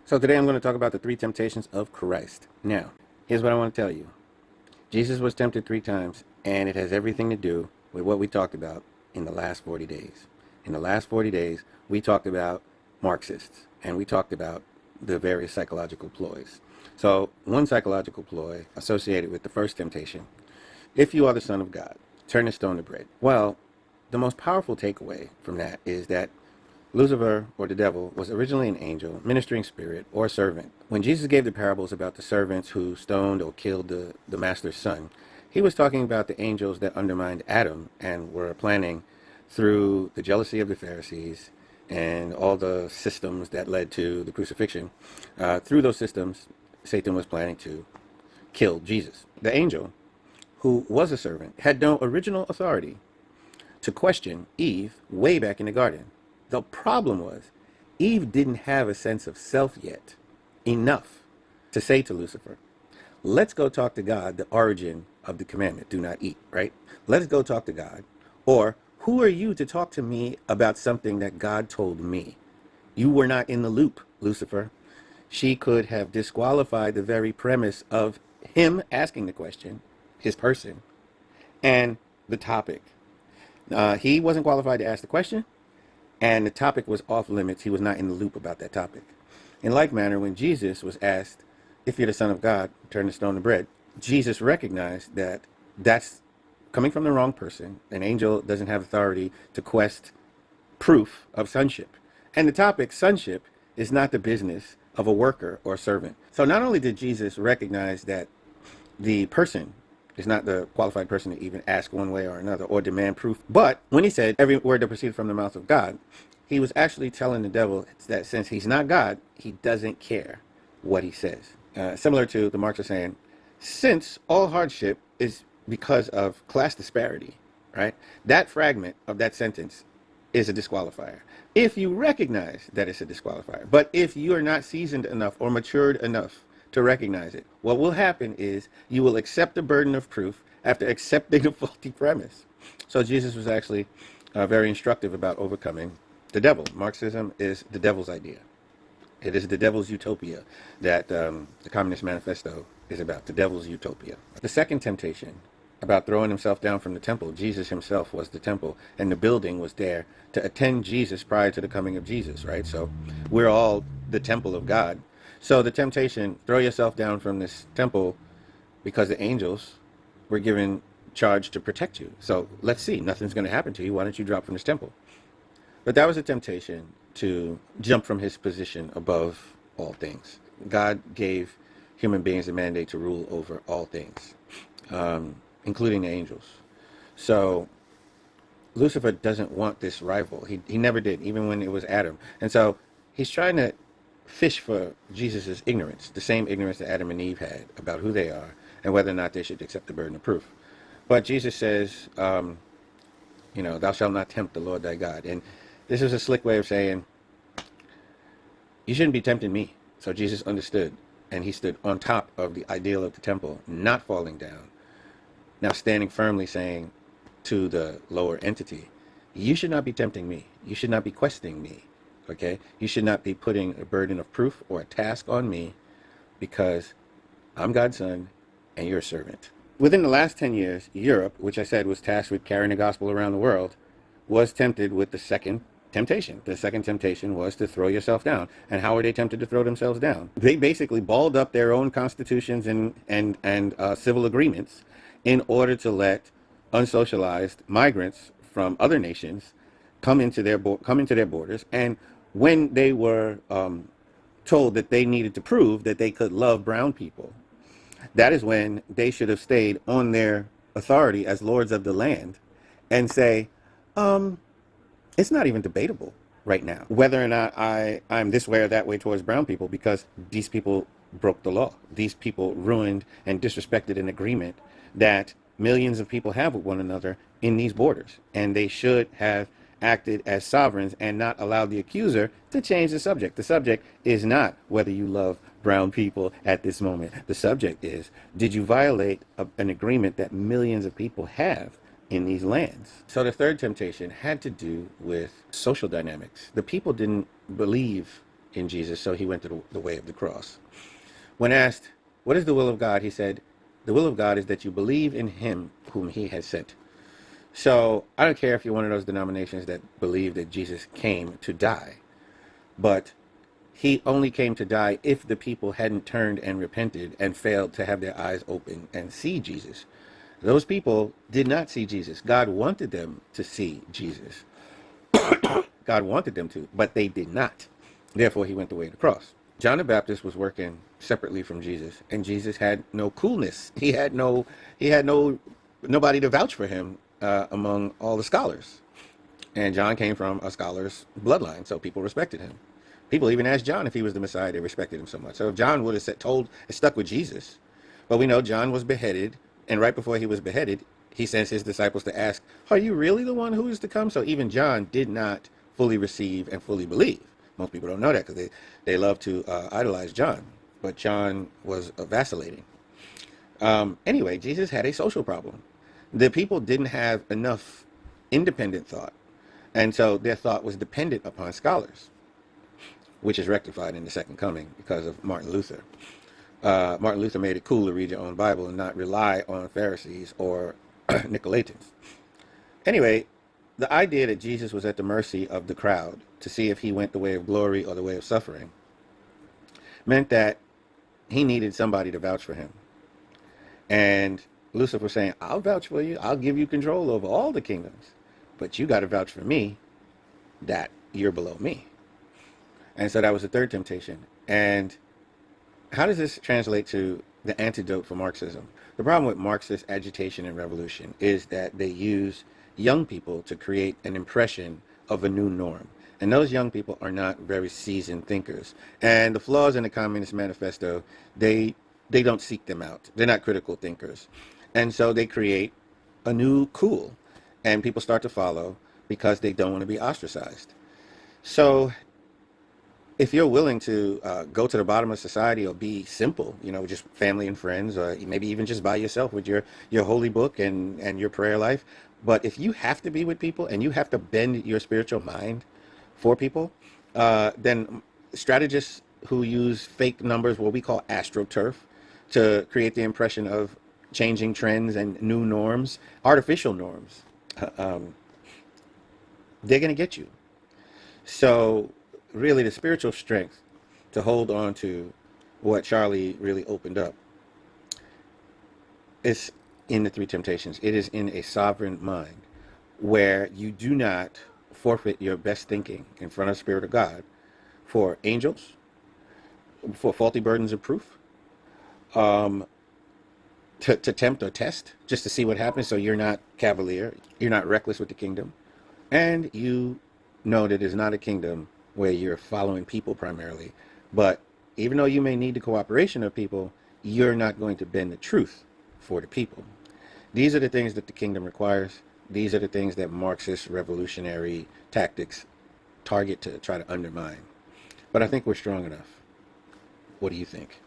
So today I'm going to talk about the three temptations of Christ. Now, here's what I want to tell you. Jesus was tempted 3 times, and it has everything to do with what we talked about in the last 40 days. In the last 40 days, we talked about Marxists, and we talked about the various psychological ploys. So, one psychological ploy associated with the first temptation: if you are the Son of God, turn the stone to bread. Well, the most powerful takeaway from that is that Lucifer, or the devil, was originally an angel, ministering spirit, or servant. When Jesus gave the parables about the servants who stoned or killed the master's son, he was talking about the angels that undermined Adam and were planning, through the jealousy of the Pharisees and all the systems that led to the crucifixion. Through those systems, Satan was planning to kill Jesus. The angel, who was a servant, had no original authority to question Eve way back in the garden. The problem was, Eve didn't have a sense of self yet, enough to say to Lucifer, let's go talk to God, the origin of the commandment, do not eat, right? Let's go talk to God. Or, who are you to talk to me about something that God told me? You were not in the loop, Lucifer. She could have disqualified the very premise of him asking the question, his person, and the topic. He wasn't qualified to ask the question, and the topic was off limits. He was not in the loop about that topic. In like manner, when Jesus was asked, if you're the Son of God, turn the stone to bread, Jesus recognized that that's coming from the wrong person. An angel doesn't have authority to quest proof of sonship. And the topic, sonship, is not the business of a worker or servant. So not only did Jesus recognize that the person is not the qualified person to even ask one way or another or demand proof, but when he said every word that proceeded from the mouth of God, he was actually telling the devil that since he's not God, he doesn't care what he says. Similar to the Marxists saying, since all hardship is because of class disparity, right? That fragment of that sentence is a disqualifier. If you recognize that it's a disqualifier, but if you are not seasoned enough or matured enough to recognize it, what will happen is you will accept the burden of proof after accepting the faulty premise. So Jesus was actually very instructive about overcoming the devil. Marxism is the devil's idea. It is the devil's utopia that the Communist Manifesto is about, the devil's utopia. The second temptation, about throwing himself down from the temple. Jesus himself was the temple, and the building was there to attend Jesus prior to the coming of Jesus, right? So we're all the temple of God. So the temptation, throw yourself down from this temple, because the angels were given charge to protect you. So let's see, nothing's going to happen to you. Why don't you drop from this temple? But that was a temptation to jump from his position above all things. God gave human beings a mandate to rule over all things, including the angels. So Lucifer doesn't want this rival. He never did, even when it was Adam. And so he's trying to fish for Jesus's ignorance, the same ignorance that Adam and Eve had about who they are and whether or not they should accept the burden of proof. But Jesus says, thou shalt not tempt the Lord thy God. And this is a slick way of saying, you shouldn't be tempting me. So Jesus understood, and he stood on top of the ideal of the temple, not falling down. Now standing firmly, saying to the lower entity, you should not be tempting me. You should not be questioning me. Okay? You should not be putting a burden of proof or a task on me, because I'm God's son and you're a servant. Within the last 10 years, Europe, which I said was tasked with carrying the gospel around the world, was tempted with the second temptation. The second temptation was to throw yourself down. And how were they tempted to throw themselves down? They basically balled up their own constitutions and civil agreements in order to let unsocialized migrants from other nations come into their borders. And when they were told that they needed to prove that they could love brown people, that is when they should have stayed on their authority as lords of the land and say, it's not even debatable right now whether or not I'm this way or that way towards brown people, because these people broke the law. These people ruined and disrespected an agreement that millions of people have with one another in these borders. And they should have acted as sovereigns and not allowed the accuser to change the subject. The subject is not whether you love brown people at this moment. The subject is, did you violate an agreement that millions of people have in these lands? So the third temptation had to do with social dynamics. The people didn't believe in Jesus, so he went to the way of the cross. When asked, what is the will of God? He said, the will of God is that you believe in him whom he has sent. So I don't care if you're one of those denominations that believe that Jesus came to die, but he only came to die if the people hadn't turned and repented and failed to have their eyes open and see Jesus. Those people did not see Jesus. God wanted them to see Jesus. God wanted them to, but they did not. Therefore, he went the way of the cross. John the Baptist was working separately from Jesus, and Jesus had no coolness. He had nobody to vouch for him among all the scholars. And John came from a scholar's bloodline, so people respected him. People even asked John if he was the Messiah. They respected him so much. So if John would have stuck with Jesus, but we know John was beheaded, and right before he was beheaded, he sends his disciples to ask, are you really the one who is to come? So even John did not fully receive and fully believe. Most people don't know that because they love to idolize John, but John was vacillating. Anyway, Jesus had a social problem. The people didn't have enough independent thought, and so their thought was dependent upon scholars, which is rectified in the second coming because of Martin Luther. Martin Luther made it cool to read your own Bible and not rely on Pharisees or Nicolaitans. Anyway, the idea that Jesus was at the mercy of the crowd to see if he went the way of glory or the way of suffering meant that he needed somebody to vouch for him. And Lucifer was saying, I'll vouch for you. I'll give you control over all the kingdoms. But you got to vouch for me that you're below me. And so that was the third temptation. And how does this translate to the antidote for Marxism? The problem with Marxist agitation and revolution is that they use young people to create an impression of a new norm. And those young people are not very seasoned thinkers. And the flaws in the Communist Manifesto, they don't seek them out. They're not critical thinkers. And so they create a new cool. And people start to follow because they don't want to be ostracized. So if you're willing to go to the bottom of society or be simple, just family and friends, or maybe even just by yourself with your holy book and your prayer life. But if you have to be with people and you have to bend your spiritual mind for people, then strategists who use fake numbers, what we call astroturf, to create the impression of changing trends and new norms, artificial norms, they're going to get you. So really the spiritual strength to hold on to what Charlie really opened up is in the three temptations. It is in a sovereign mind where you do not forfeit your best thinking in front of the Spirit of God for angels, for faulty burdens of proof, to tempt or test just to see what happens. So you're not cavalier, you're not reckless with the kingdom, and you know that it's not a kingdom where you're following people primarily, but even though you may need the cooperation of people, you're not going to bend the truth for the people. These are the things that the kingdom requires. These are the things that Marxist revolutionary tactics target to try to undermine. But I think we're strong enough. What do you think?